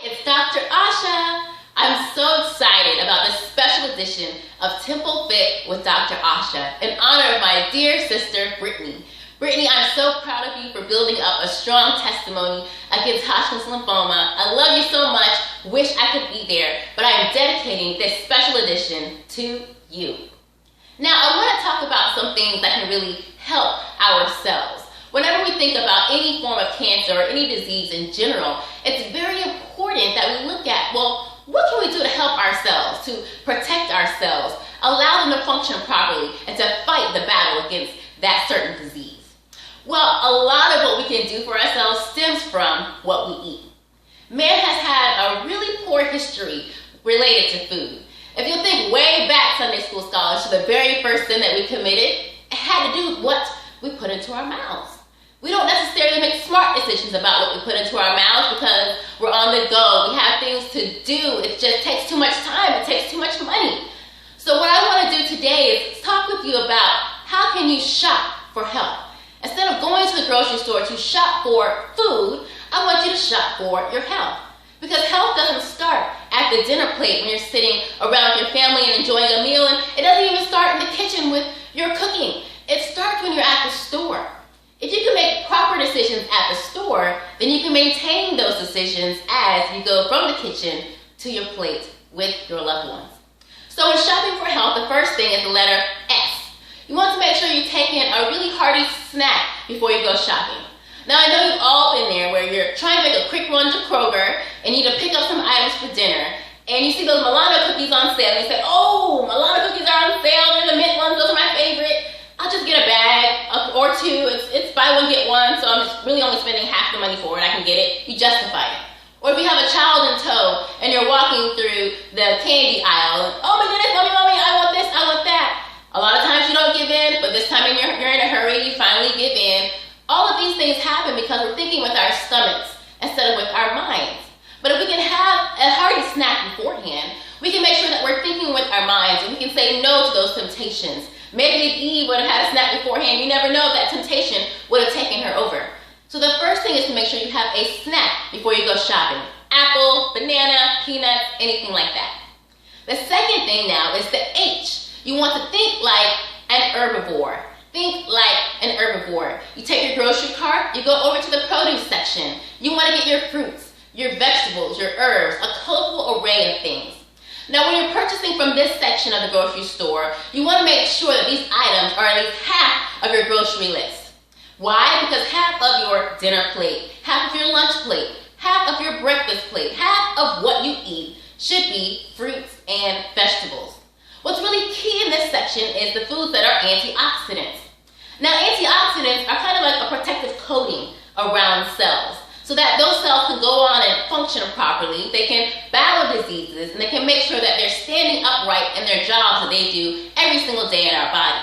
It's Dr. Asha. I'm so excited about this special edition of Temple Fit with Dr. Asha in honor of my dear sister, Brittany. Brittany, I'm so proud of you for building up a strong testimony against Hodgkin's lymphoma. I love you so much. Wish I could be there, but I am dedicating this special edition to you. Now, I want to talk about some things that can really help ourselves. Whenever we think about any form of cancer or any disease in general, it's very important that we look at, well, what can we do to help ourselves, to protect ourselves, allow them to function properly, and to fight the battle against that certain disease? Well, a lot of what we can do for ourselves stems from what we eat. Man has had a really poor history related to food. If you think way back, Sunday school scholars, to the very first sin that we committed, it had to do with what we put into our mouths. We don't necessarily make smart decisions about what we put into our mouths because we're on the go. We have things to do. It just takes too much time. It takes too much money. So what I want to do today is talk with you about how can you shop for health. Instead of going to the grocery store to shop for food, I want you to shop for your health. Because health doesn't start at the dinner plate when you're sitting around your family and enjoying a meal, and it doesn't even start in the kitchen with your cooking. It starts when you're at the store. If you can make proper decisions at the store, then you can maintain those decisions as you go from the kitchen to your plate with your loved ones. So in shopping for health, the first thing is the letter S. You want to make sure you're taking a really hearty snack before you go shopping. Now I know you've all been there where you're trying to make a quick run to Kroger and you need to pick up some items for dinner, and you see those Milano cookies on sale and you say, oh, Milano cookies are on sale, they're the mint ones, those are my favorite. I'll just get a bag or two. It's buy one, get one, so I'm just really only spending half the money for it. I can get it. You justify it. Or if you have a child in tow and you're walking through the candy aisle, and, oh my goodness, mommy, I want this, I want that. A lot of times you don't give in, but this time you're in a hurry, you finally give in. All of these things happen because we're thinking with our stomachs instead of with our minds. But if we can have a hearty snack beforehand, we can make sure that we're thinking with our minds and we can say no to those temptations. Maybe if Eve would have had a snack beforehand, you never know if that temptation would have taken her over. So the first thing is to make sure you have a snack before you go shopping. Apple, banana, peanuts, anything like that. The second thing now is the H. You want to think like an herbivore. Think like an herbivore. You take your grocery cart, you go over to the produce section. You want to get your fruits, your vegetables, your herbs, a colorful array of things. Now, when you're purchasing from this section of the grocery store, you want to make sure that these items are at least half of your grocery list. Why? Because half of your dinner plate, half of your lunch plate, half of your breakfast plate, half of what you eat should be fruits and vegetables. What's really key in this section is the foods that are antioxidants. Now, antioxidants are kind of like a protective coating around cells, so that those cells can go on and function properly, they can battle diseases, and they can make sure that they're standing upright in their jobs that they do every single day in our body.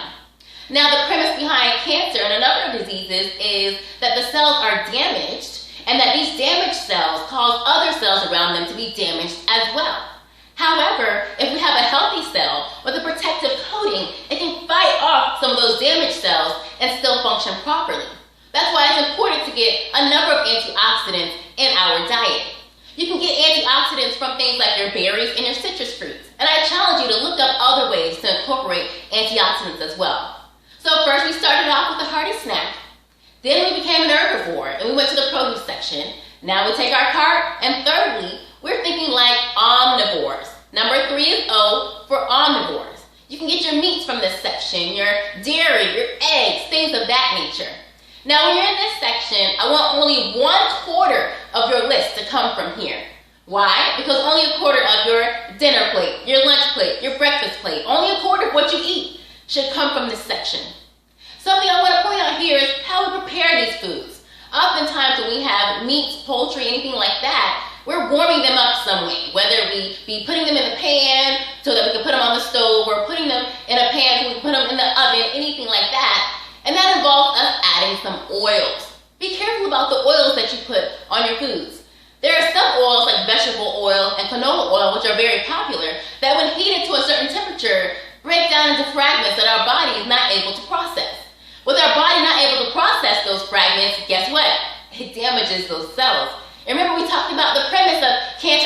Now, the premise behind cancer and a number of diseases is that the cells are damaged, and that these damaged cells cause other cells around them to be damaged as well. However, if we have a healthy cell with a protective coating, it can fight off some of those damaged cells and still function properly. That's why it's important to get a number of antioxidants in our diet. You can get antioxidants from things like your berries and your citrus fruits. And I challenge you to look up other ways to incorporate antioxidants as well. So first we started off with a hearty snack. Then we became an herbivore and we went to the produce section. Now we take our cart, and thirdly, we're thinking like omnivores. Number 3 is O for omnivores. You can get your meats from this section, your dairy, your eggs, things of that nature. Now, when you're in this section, I want only 1/4 of your list to come from here. Why? Because only 1/4 of your dinner plate, your lunch plate, your breakfast plate, only 1/4 of what you eat should come from this section. Something I want to point out here is how we prepare these foods. Oftentimes when we have meats, poultry, anything like that, we're warming them up some way, whether we be putting them in the pan so that we can put them on the stove, or putting them in a pan so we can put them in the oven, anything like that. And that involves us adding some oils. Be careful about the oils that you put on your foods. There are some oils like vegetable oil and canola oil, which are very popular, that when heated to a certain temperature, break down into fragments that our body is not able to process. With our body not able to process those fragments, guess what? It damages those cells. And remember we talked about the premise of cancer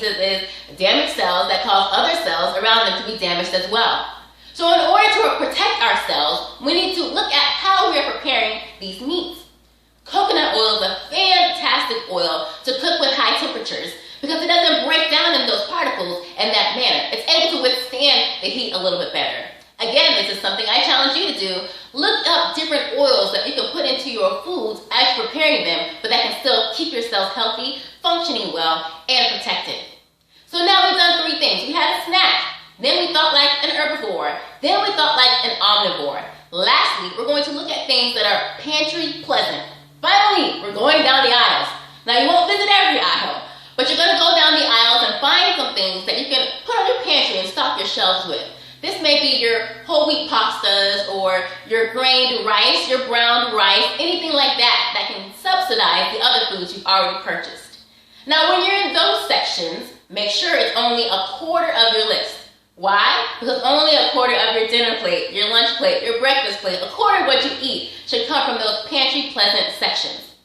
diseases is damaged cells that cause other cells around them to be damaged as well. So in order to protect ourselves, we need to look at how we are preparing these meats. Coconut oil is a fantastic oil to cook with high temperatures because it doesn't break down in those particles in that manner. It's able to withstand the heat a little bit better. Again, this is something I challenge you to do. Look up different oils that you can put into your foods as you're preparing them, but that can still keep yourself healthy, functioning well, and protected. So now we've done 3 things. We had a snack. Then we thought like an herbivore. Then we thought like an omnivore. Lastly, we're going to look at things that are pantry pleasant. Finally, we're going down the aisles. Now you won't visit every aisle, but you're going to go down the aisles and find some things that you can put on your pantry and stock your shelves with. This may be your whole wheat pastas or your grained rice, your browned rice, anything like that that can subsidize the other foods you've already purchased. Now when you're in those sections, make sure it's only a quarter of your list. Why? Because only a quarter of your dinner plate, your lunch plate, your breakfast plate, a quarter of what you eat should come from those pantry pleasant sections.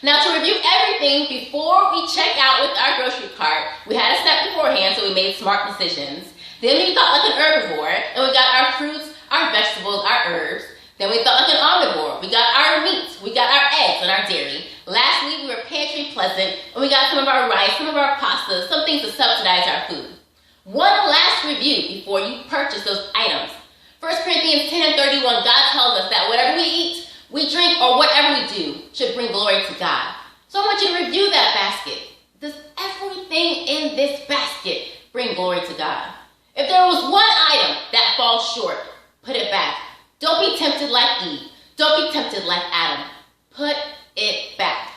Now to review everything before we check out with our grocery cart, we had a step beforehand so we made smart decisions. Then we thought like an herbivore, and we got our fruits, our vegetables, our herbs. Then we thought like an omnivore. We got our meats, we got our eggs and our dairy. Lastly, we were pantry pleasant, and we got some of our rice, some of our pastas, some things to subsidize our food. One last review before you purchase those items. 1 Corinthians 10:31, God tells us that whatever we eat, we drink, or whatever we do should bring glory to God. So I want you to review that basket. Does everything in this basket bring glory to God? If there was one item that falls short, put it back. Don't be tempted like Eve. Don't be tempted like Adam. Put it back.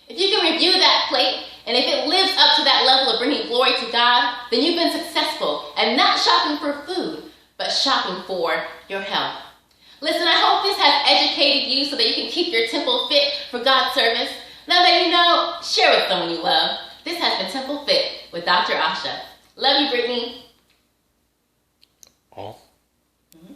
If you can review that plate, and if it lives up to that level of bringing glory to God, then you've been successful and not shopping for food, but shopping for your health. Listen, I hope this has educated you so that you can keep your temple fit for God's service. Now that you know, share with someone you love. This has been Temple Fit with Dr. Asha. Love you, Brittany. Oh.